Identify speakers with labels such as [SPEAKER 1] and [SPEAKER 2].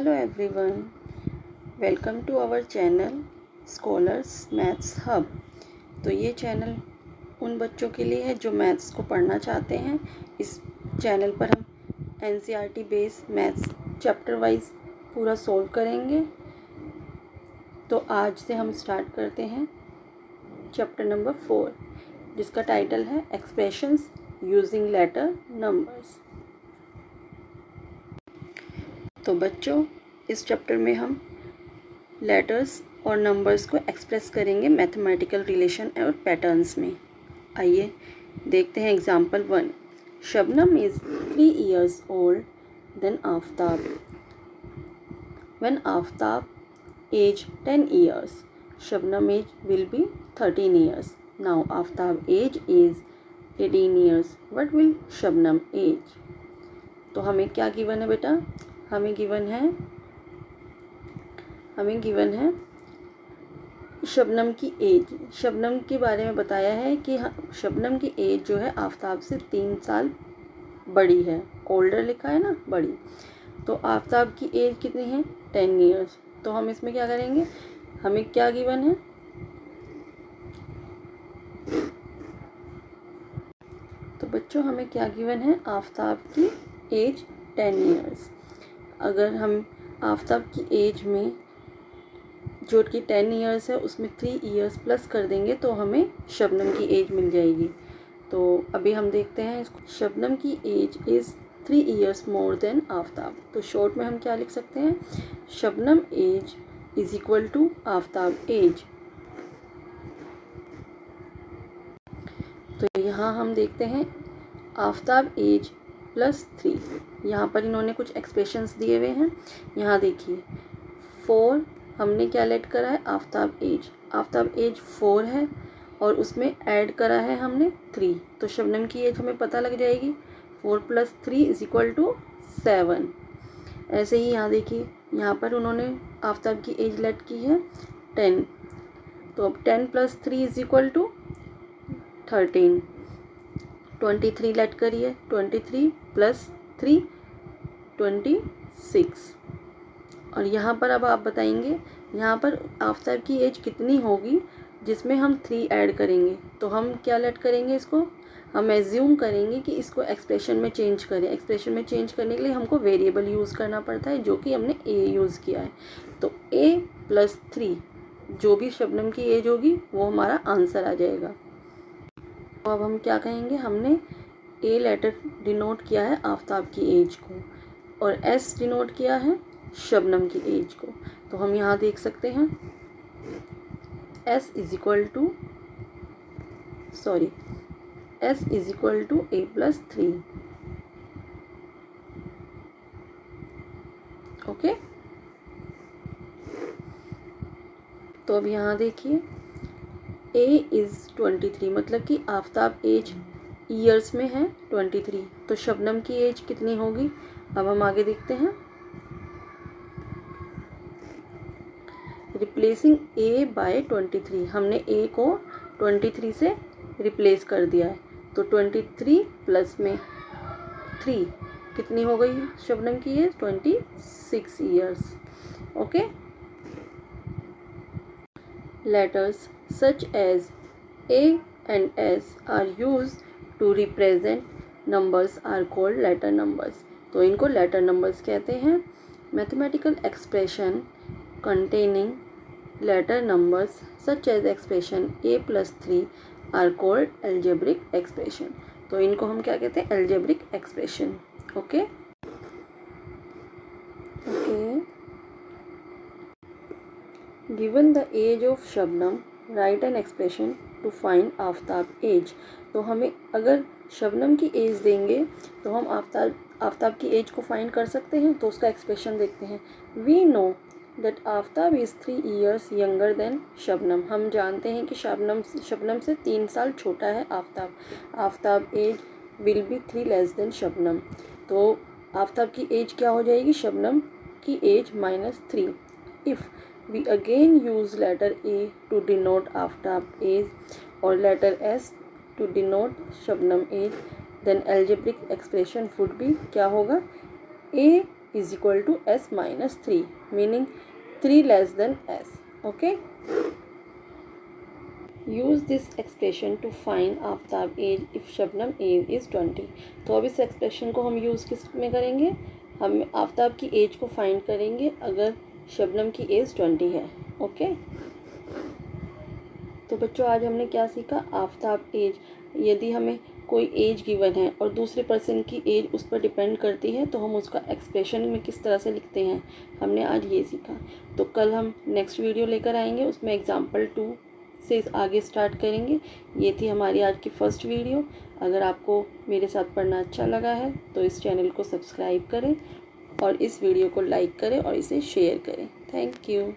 [SPEAKER 1] Hello everyone, welcome to our channel scholars maths hub. तो ये channel उन बच्चों के लिए है जो मैथ्स को पढ़ना चाहते हैं। इस चैनल पर हम NCERT based maths chapter wise पूरा सॉल्व करेंगे। तो आज से हम स्टार्ट करते हैं चैप्टर नंबर 4, जिसका टाइटल है एक्सप्रेशंस यूजिंग लेटर नंबर्स। तो बच्चों, इस चैप्टर में हम लेटर्स और नंबर्स को एक्सप्रेस करेंगे मैथमेटिकल रिलेशन और पैटर्न्स में। आइए देखते हैं example 1। Shabnam is 3 years old than Aftab. When Aftab age 10 years, Shabnam age will be 13 years. Now Aftab age is 18 years. What will Shabnam age? तो हमें क्या गिवन है बेटा? हमें गिवन है शबनम की एज। शबनम के बारे में बताया है कि शबनम की एज जो है आफ्ताब से 3 साल बड़ी है। ओल्डर लिखा है ना, बड़ी। तो आफ्ताब की एज कितनी है? 10 years. तो हम इसमें क्या करेंगे? हमें क्या गिवन है? तो बच्चों, हमें क्या गिवन है? आफ्ताब की एज 10 years. अगर हम आफ्ताब की एज में जो कि 10 years है उसमें 3 years प्लस कर देंगे तो हमें शबनम की एज मिल जाएगी। तो अभी हम देखते हैं इसको। शबनम की age is 3 years more than Aftab. तो शॉर्ट में हम क्या लिख सकते हैं? Shabnam age is equal to Aftab age. तो यहाँ हम देखते हैं आफ्ताब एज प्लस 3। यहाँ पर इन्होंने कुछ एक्सप्रेशंस दिए हुए हैं। यहाँ देखिए 4 हमने क्या लेट करा है? आफ्ताब एज 4 है और उसमें ऐड करा है हमने 3। तो शबनम की एज हमें पता लग जाएगी। 4 + 3 इज इक्वल टू 7। ऐसे ही यहाँ देखिए, यहाँ पर उन्होंने आफ्ताब की एज लेट की है 10। तो अब 10 + 3 इज इक्वल टू 13। 23 लेट करिए। 23 + 3 26। और यहाँ पर अब आप बताएंगे यहाँ पर आफ्ताब की एज कितनी होगी जिसमें हम 3 ऐड करेंगे। तो हम क्या लेट करेंगे इसको? हम एज्यूम करेंगे कि इसको एक्सप्रेशन में चेंज करें। एक्सप्रेशन में चेंज करने के लिए हमको वेरिएबल यूज़ करना पड़ता है, जो कि हमने ए यूज़ किया है। तो a + 3 जो भी शबनम की एज होगी वो हमारा आंसर आ जाएगा। तो अब हम क्या कहेंगे? हमने ए लेटर डिनोट किया है आफ्ताब की एज को और एस डिनोट किया है शबनम की एज को। तो हम यहाँ देख सकते हैं s is equal to a + 3। Okay. तो अब यहाँ देखिए a इज़ 23, मतलब कि आफ्ताब एज ईयर्स में है 23। तो शबनम की एज कितनी होगी? अब हम आगे देखते हैं। रिप्लेसिंग a बाय 23, हमने a को 23 से रिप्लेस कर दिया है। तो 23 प्लस में 3 कितनी हो गई शबनम की age? 26 years. Okay. Letters such as a and s are used to represent numbers are called letter numbers. तो इनको लेटर नंबर्स कहते हैं। Mathematical expression containing letter numbers such as expression a + 3 are called algebraic expression. तो इनको हम क्या कहते हैं? algebraic expression. Okay. Given the age of Shabnam, write an expression to find Aftab age. तो हमें अगर शबनम की एज देंगे तो हम आफ्ताब की एज को फाइंड कर सकते हैं। तो उसका एक्सप्रेशन देखते हैं। We know that Aftab is 3 years younger than Shabnam. हम जानते हैं कि शबनम से 3 साल छोटा है Aftab age will be 3 less than Shabnam. तो आफ्ताब की एज क्या हो जाएगी? शबनम की age -3। If we again use letter A to denote Aftab age और letter S to denote Shabnam age, then algebraic expression would be क्या होगा? a is equal to s minus 3, meaning 3 less than s. Okay, use this expression to find Aftab age if Shabnam as is 20. तो अब इस expression को हम use किस में करेंगे, हम आफ्ताब की एज को फाइंड करेंगे अगर शबनम की एज 20 है. ओके, तो बच्चों आज हमने क्या सीखा, आफ्ताब एज, यदि हमें कोई एज गिवन है और दूसरे पर्सन की एज उस पर डिपेंड करती है तो हम उसका एक्सप्रेशन में किस तरह से लिखते हैं, हमने आज ये सीखा. तो कल हम नेक्स्ट वीडियो लेकर आएंगे, उसमें एग्जाम्पल 2 से आगे स्टार्ट करेंगे. ये थी हमारी आज की फर्स्ट वीडियो. अगर आपको मेरे साथ पढ़ना अच्छा लगा है तो इस चैनल को सब्सक्राइब करें और इस वीडियो को लाइक करें और इसे शेयर करें. Thank you.